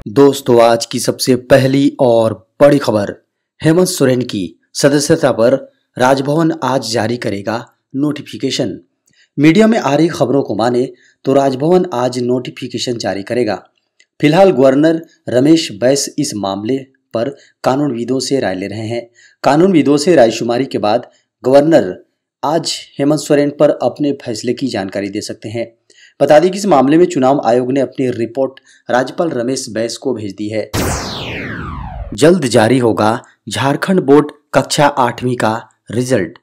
दोस्तों, आज की सबसे पहली और बड़ी खबर। हेमंत सोरेन की सदस्यता पर राजभवन आज जारी करेगा नोटिफिकेशन। मीडिया में आ रही खबरों को माने तो राजभवन आज नोटिफिकेशन जारी करेगा। फिलहाल गवर्नर रमेश बैस इस मामले पर कानूनविदों से राय ले रहे हैं। कानूनविदों से रायशुमारी के बाद गवर्नर आज हेमंत सोरेन पर अपने फैसले की जानकारी दे सकते हैं। बता दें कि इस मामले में चुनाव आयोग ने अपनी रिपोर्ट राज्यपाल रमेश बैस को भेज दी है। जल्द जारी होगा झारखंड बोर्ड कक्षा 8वीं का रिजल्ट।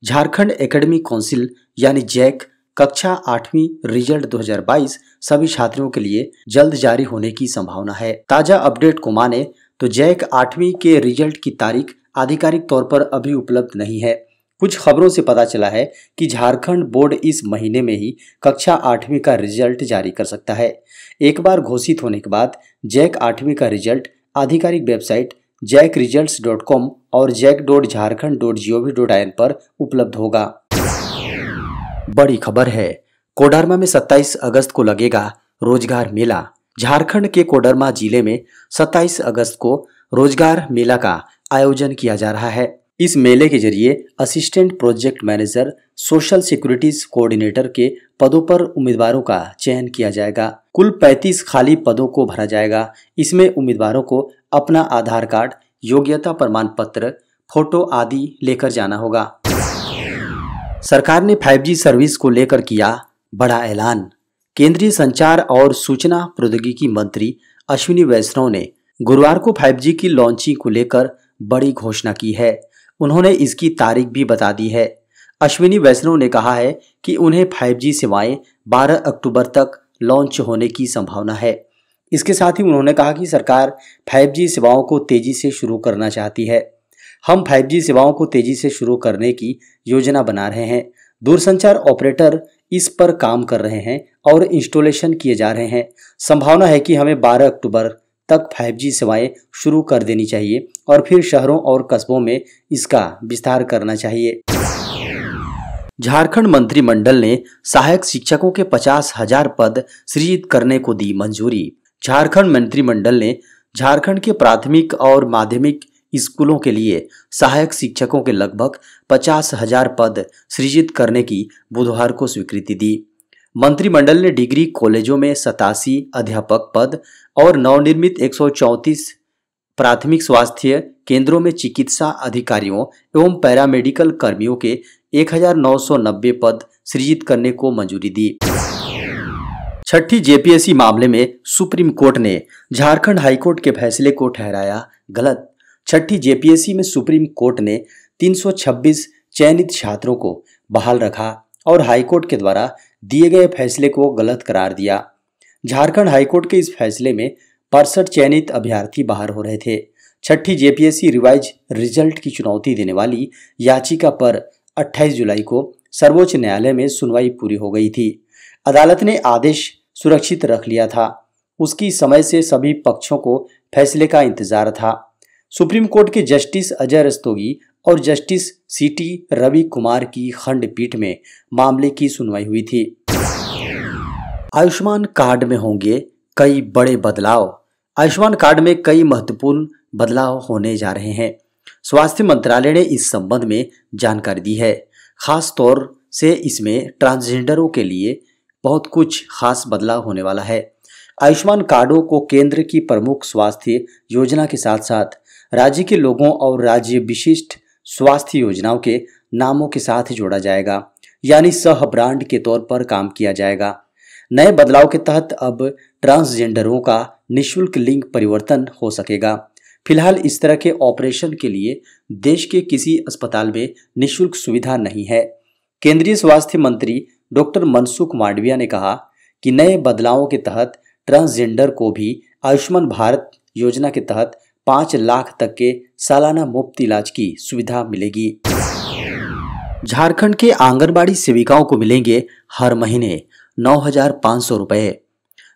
झारखंड एकेडमिक काउंसिल यानी जैक कक्षा 8वीं रिजल्ट 2022 सभी छात्रों के लिए जल्द जारी होने की संभावना है। ताजा अपडेट को माने तो जैक 8वीं के रिजल्ट की तारीख आधिकारिक तौर पर अभी उपलब्ध नहीं है। कुछ खबरों से पता चला है कि झारखंड बोर्ड इस महीने में ही कक्षा 8वीं का रिजल्ट जारी कर सकता है। एक बार घोषित होने के बाद जैक 8वीं का रिजल्ट आधिकारिक वेबसाइट jackresults.com और jack.jharkhand.gov.in पर उपलब्ध होगा। बड़ी खबर है, कोडरमा में 27 अगस्त को लगेगा रोजगार मेला। झारखंड के कोडरमा जिले में 27 अगस्त को रोजगार मेला का आयोजन किया जा रहा है। इस मेले के जरिए assistant project manager, social securities coordinator के पदों पर उम्मीदवारों का चयन किया जाएगा। कुल 35 खाली पदों को भरा जाएगा। इसमें उम्मीदवारों को अपना आधार कार्ड, योग्यता प्रमाण पत्र, फोटो आदि लेकर जाना होगा। सरकार ने 5G सर्विस को लेकर किया बड़ा ऐलान। केंद्रीय संचार और सूचना प्रौद्योगिकी मंत्री अश्विनी वैष्णव ने गुरुवार को 5G की लॉन्चिंग को लेकर बड़ी घोषणा की है। उन्होंने इसकी तारीख भी बता दी है। अश्विनी वैष्णव ने कहा है कि उन्हें 5G सेवाएं 12 अक्टूबर तक लॉन्च होने की संभावना है। इसके साथ ही उन्होंने कहा कि सरकार 5G सेवाओं को तेजी से शुरू करना चाहती है। हम 5G सेवाओं को तेजी से शुरू करने की योजना बना रहे हैं। दूरसंचार ऑपरेटर इस पर काम कर रहे हैं और इंस्टॉलेशन किए जा रहे हैं। संभावना है कि हमें 12 अक्टूबर तक 5G सेवाएं शुरू कर देनी चाहिए और फिर शहरों और कस्बों में इसका विस्तार करना चाहिए। झारखंड मंत्रिमंडल ने सहायक शिक्षकों के 50,000 पद सृजित करने को दी मंजूरी। झारखंड मंत्रिमंडल ने झारखंड के प्राथमिक और माध्यमिक स्कूलों के लिए सहायक शिक्षकों के लगभग 50,000 पद सृजित करने की बुधवार को स्वीकृति दी। मंत्रिमंडल ने डिग्री कॉलेजों में 87 अध्यापक पद और नवनिर्मित 134 प्राथमिक स्वास्थ्य केंद्रों में चिकित्सा अधिकारियों एवं पैरामेडिकल कर्मियों के 1990 पद सृजित करने को मंजूरी दी। छठी जेपीएससी मामले में सुप्रीम कोर्ट ने झारखंड हाईकोर्ट के फैसले को ठहराया गलत। छठी जेपीएससी में सुप्रीम कोर्ट ने 326 चयनित छात्रों को बहाल रखा और हाईकोर्ट के द्वारा दिए गए फैसले को गलत करार दिया। झारखंड हाईकोर्ट के इस फैसले में 65 चयनित अभ्यर्थी बाहर हो रहे थे। छठी जेपीएससी रिवाइज रिजल्ट की चुनौती देने वाली याचिका पर 28 जुलाई को सर्वोच्च न्यायालय में सुनवाई पूरी हो गई थी। अदालत ने आदेश सुरक्षित रख लिया था। उसकी समय से सभी पक्षों को फैसले का इंतजार था। सुप्रीम कोर्ट के जस्टिस अजय रस्तोगी और जस्टिस सीटी रवि कुमार की खंडपीठ में मामले की सुनवाई हुई थी। आयुष्मान कार्ड में होंगे कई बड़े बदलाव। आयुष्मान कार्ड में कई महत्वपूर्ण बदलाव होने जा रहे हैं। स्वास्थ्य मंत्रालय ने इस संबंध में जानकारी दी है। खास तौर से इसमें ट्रांसजेंडरों के लिए बहुत कुछ खास बदलाव होने वाला है। आयुष्मान कार्डों को केंद्र की प्रमुख स्वास्थ्य योजना के साथ साथ राज्य के लोगों और राज्य विशिष्ट स्वास्थ्य योजनाओं के नामों के साथ जोड़ा जाएगा, यानी सह ब्रांड के तौर पर काम किया जाएगा। नए बदलाव के तहत अब ट्रांसजेंडरों का निःशुल्क लिंग परिवर्तन हो सकेगा। फिलहाल इस तरह के ऑपरेशन के लिए देश के किसी अस्पताल में निःशुल्क सुविधा नहीं है। केंद्रीय स्वास्थ्य मंत्री डॉक्टर मनसुख मांडविया ने कहा कि नए बदलावों के तहत ट्रांसजेंडर को भी आयुष्मान भारत योजना के तहत 5 लाख तक के सालाना मुफ्त इलाज की सुविधा मिलेगी। झारखंड के आंगनबाड़ी सेविकाओं को मिलेंगे हर महीने 9,500 रुपए।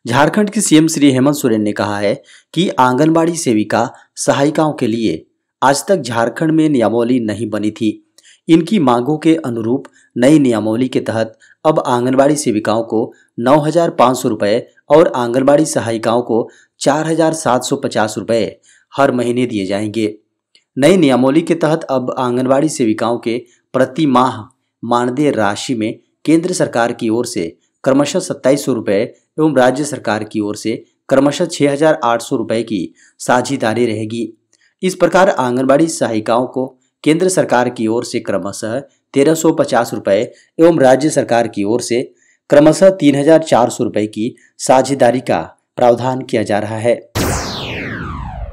झारखंड के सीएम श्री हेमंत सोरेन ने कहा है कि आंगनबाड़ी सेविका सहायिकाओं के लिए आज तक झारखंड में नियमावली नहीं बनी थी। इनकी मांगों के अनुरूप नई नियमावली के तहत अब आंगनबाड़ी सेविकाओं को 9,500 रुपए और आंगनबाड़ी सहायिकाओं को 4,750 रुपये हर महीने दिए जाएंगे। नई नियमावली के तहत अब आंगनबाड़ी सेविकाओं के प्रति माह मानदेय राशि में केंद्र सरकार की ओर से क्रमशः 2700 रुपये एवं राज्य सरकार की ओर से क्रमशः 6,800 रुपये की साझेदारी रहेगी। इस प्रकार आंगनबाड़ी सहायिकाओं को केंद्र सरकार की ओर से क्रमशः 1,350 रुपये एवं राज्य सरकार की ओर से क्रमशः 3,400 रुपये की साझेदारी का प्रावधान किया जा रहा है।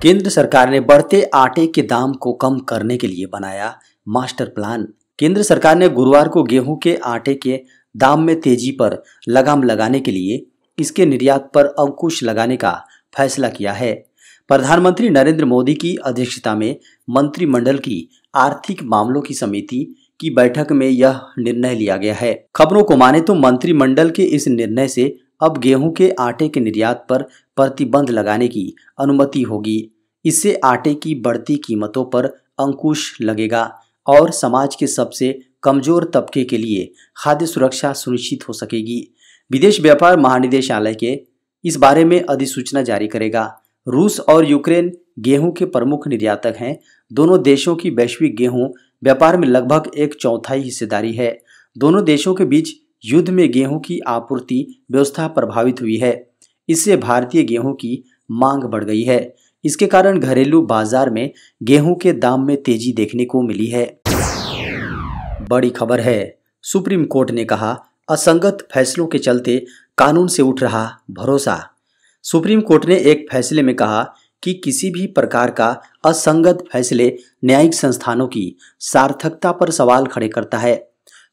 केंद्र सरकार ने बढ़ते आटे के दाम को कम करने के लिए बनाया मास्टर प्लान। केंद्र सरकार ने गुरुवार को गेहूं के आटे के दाम में तेजी पर लगाम लगाने के लिए इसके निर्यात पर अंकुश लगाने का फैसला किया है। प्रधानमंत्री नरेंद्र मोदी की अध्यक्षता में मंत्रिमंडल की आर्थिक मामलों की समिति की बैठक में यह निर्णय लिया गया है। खबरों को माने तो मंत्रिमंडल के इस निर्णय से अब गेहूं के आटे के निर्यात पर प्रतिबंध लगाने की अनुमति होगी। इससे आटे की बढ़ती कीमतों पर अंकुश लगेगा और समाज के सबसे कमजोर तबके के लिए खाद्य सुरक्षा सुनिश्चित हो सकेगी। विदेश व्यापार महानिदेशालय के इस बारे में अधिसूचना जारी करेगा। रूस और यूक्रेन गेहूं के प्रमुख निर्यातक हैं। दोनों देशों की वैश्विक गेहूं व्यापार में लगभग 1/4 हिस्सेदारी है। दोनों देशों के बीच युद्ध में गेहूं की आपूर्ति व्यवस्था प्रभावित हुई है। इससे भारतीय गेहूं की मांग बढ़ गई है। इसके कारण घरेलू बाजार में गेहूं के दाम में तेजी देखने को मिली है। बड़ी खबर है, सुप्रीम कोर्ट ने कहा असंगत फैसलों के चलते कानून से उठ रहा भरोसा। सुप्रीम कोर्ट ने एक फैसले में कहा कि किसी भी प्रकार का असंगत फैसले न्यायिक संस्थानों की सार्थकता पर सवाल खड़े करता है।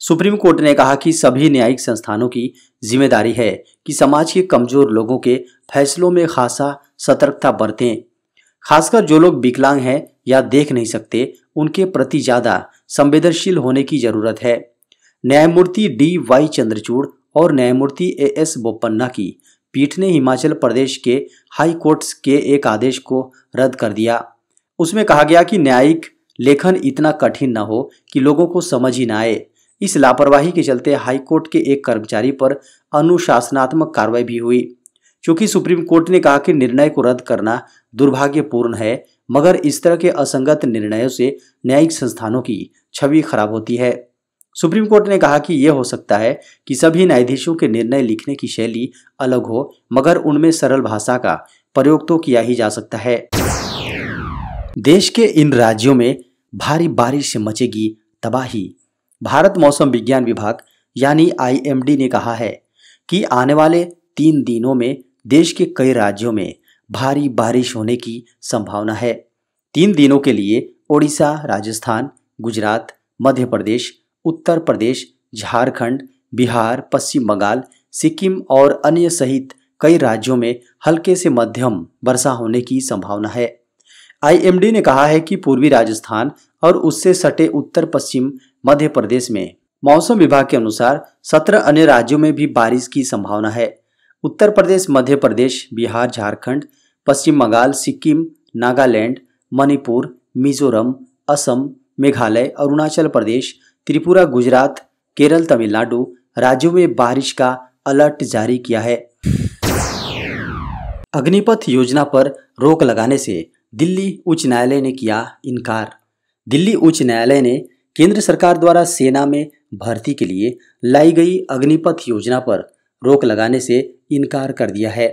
सुप्रीम कोर्ट ने कहा कि सभी न्यायिक संस्थानों की जिम्मेदारी है कि समाज के कमजोर लोगों के फैसलों में खासा सतर्कता बरतें। खासकर जो लोग विकलांग हैं या देख नहीं सकते, उनके प्रति ज्यादा संवेदनशील होने की जरूरत है। न्यायमूर्ति D.Y. चंद्रचूड़ और न्यायमूर्ति A.S. बोपन्ना की पीठ ने हिमाचल प्रदेश के हाई कोर्ट के एक आदेश को रद्द कर दिया। उसमें कहा गया कि न्यायिक लेखन इतना कठिन न हो कि लोगों को समझ ही न आए। इस लापरवाही के चलते हाई कोर्ट के एक कर्मचारी पर अनुशासनात्मक कार्रवाई भी हुई। क्योंकि सुप्रीम कोर्ट ने कहा कि निर्णय को रद्द करना दुर्भाग्यपूर्ण है, मगर इस तरह के असंगत निर्णयों से न्यायिक संस्थानों की छवि खराब होती है। सुप्रीम कोर्ट ने कहा कि यह हो सकता है कि सभी न्यायाधीशों के निर्णय लिखने की शैली अलग हो, मगर उनमें सरल भाषा का प्रयोग तो किया ही जा सकता है। देश के इन राज्यों में भारी बारिश से मचेगी तबाही। भारत मौसम विज्ञान विभाग यानी IMD ने कहा है कि आने वाले 3 दिनों में देश के कई राज्यों में भारी बारिश होने की संभावना है। 3 दिनों के लिए ओडिशा, राजस्थान, गुजरात, मध्य प्रदेश, उत्तर प्रदेश, झारखंड, बिहार, पश्चिम बंगाल, सिक्किम और अन्य सहित कई राज्यों में हल्के से मध्यम वर्षा होने की संभावना है। IMD ने कहा है कि पूर्वी राजस्थान और उससे सटे उत्तर पश्चिम मध्य प्रदेश में मौसम विभाग के अनुसार 17 अन्य राज्यों में भी बारिश की संभावना है। उत्तर प्रदेश, मध्य प्रदेश, बिहार, झारखंड, पश्चिम बंगाल, सिक्किम, नागालैंड, मणिपुर, मिजोरम, असम, मेघालय, अरुणाचल प्रदेश, त्रिपुरा, गुजरात, केरल, तमिलनाडु राज्यों में बारिश का अलर्ट जारी किया है। अग्निपथ योजना पर रोक लगाने से दिल्ली उच्च न्यायालय ने किया इनकार। दिल्ली उच्च न्यायालय ने केंद्र सरकार द्वारा सेना में भर्ती के लिए लाई गई अग्निपथ योजना पर रोक लगाने से इनकार कर दिया है।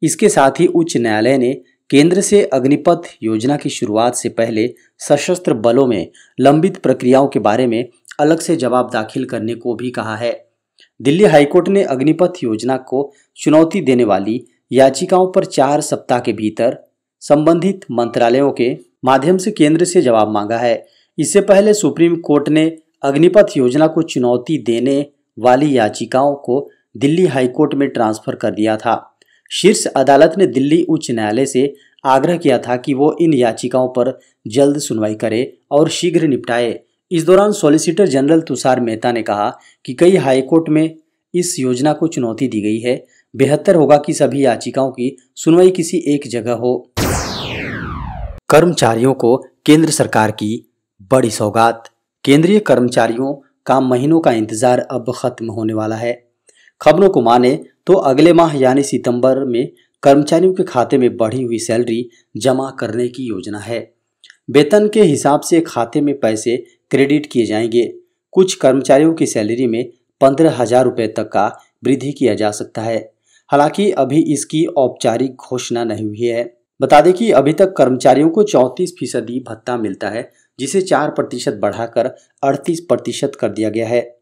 इसके साथ ही उच्च न्यायालय ने केंद्र से अग्निपथ योजना की शुरुआत से पहले सशस्त्र बलों में लंबित प्रक्रियाओं के बारे में अलग से जवाब दाखिल करने को भी कहा है। दिल्ली हाईकोर्ट ने अग्निपथ योजना को चुनौती देने वाली याचिकाओं पर 4 सप्ताह के भीतर संबंधित मंत्रालयों के माध्यम से केंद्र से जवाब मांगा है। इससे पहले सुप्रीम कोर्ट ने अग्निपथ योजना को चुनौती देने वाली याचिकाओं को दिल्ली हाईकोर्ट में ट्रांसफर कर दिया था। शीर्ष अदालत ने दिल्ली उच्च न्यायालय से आग्रह किया था कि वो इन याचिकाओं पर जल्द सुनवाई करे और शीघ्र निपटाए। इस दौरान सॉलिसिटर जनरल तुषार मेहता ने कहा कि कई हाईकोर्ट में इस योजना को चुनौती दी गई है। बेहतर होगा कि सभी याचिकाओं की सुनवाई किसी एक जगह हो। कर्मचारियों को केंद्र सरकार की बड़ी सौगात। केंद्रीय कर्मचारियों का महीनों का इंतजार अब खत्म होने वाला है। खबरों को माने तो अगले माह यानी सितंबर में कर्मचारियों के खाते में बढ़ी हुई सैलरी जमा करने की योजना है। वेतन के हिसाब से खाते में पैसे क्रेडिट किए जाएंगे। कुछ कर्मचारियों की सैलरी में 15,000 रुपये तक का वृद्धि किया जा सकता है। हालांकि अभी इसकी औपचारिक घोषणा नहीं हुई है। बता दें कि अभी तक कर्मचारियों को 34% भत्ता मिलता है, जिसे 4% बढ़ाकर 38% कर दिया गया है।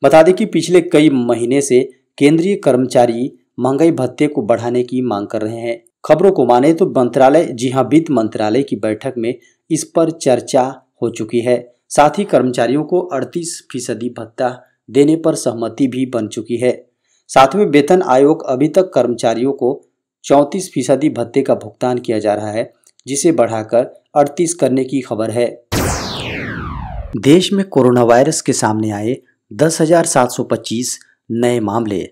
बता दें कि पिछले कई महीने से केंद्रीय कर्मचारी महंगाई भत्ते को बढ़ाने की मांग कर रहे हैं। खबरों को माने तो वित्त मंत्रालय की बैठक में इस पर चर्चा हो चुकी है। साथ ही कर्मचारियों को 38% भत्ता देने पर सहमति भी बन चुकी है। साथ में वेतन आयोग अभी तक कर्मचारियों को 34% भत्ते का भुगतान किया जा रहा है, जिसे बढ़ाकर 38 करने की खबर है। देश में कोरोना वायरस के सामने आए 10,725 नए मामले।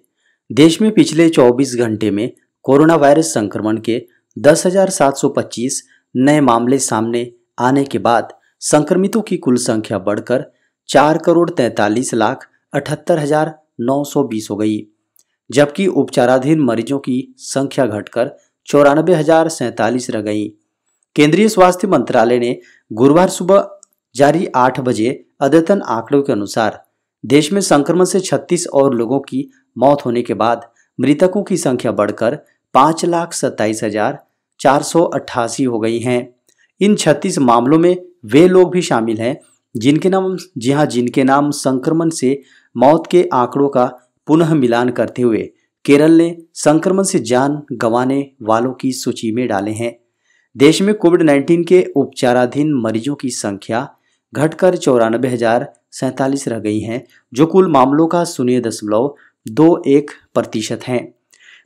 देश में पिछले 24 घंटे में कोरोना वायरस संक्रमण के 10,725 नए मामले सामने आने के बाद संक्रमितों की कुल संख्या बढ़कर 4,43,78,920 हो गई, जबकि उपचाराधीन मरीजों की संख्या घटकर 94,047 रह गई। केंद्रीय स्वास्थ्य मंत्रालय ने गुरुवार सुबह जारी 8 बजे अद्यतन आंकड़ों के अनुसार देश में संक्रमण से 36 और लोगों की मौत होने के बाद मृतकों की संख्या बढ़कर 5,27,488 हो गई हैं। इन 36 मामलों में वे लोग भी शामिल हैं जिनके नाम संक्रमण से मौत के आंकड़ों का पुनः मिलान करते हुए केरल ने संक्रमण से जान गंवाने वालों की सूची में डाले हैं। देश में कोविड-19 के उपचाराधीन मरीजों की संख्या घटकर 94,047 रह गई हैं, जो कुल मामलों का 0.21% है।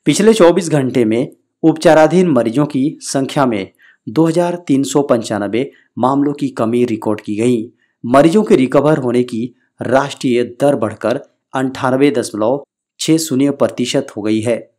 पिछले 24 घंटे में उपचाराधीन मरीजों की संख्या में 2,395 मामलों की कमी रिकॉर्ड की गई। मरीजों के रिकवर होने की राष्ट्रीय दर बढ़कर 98.60% हो गई है।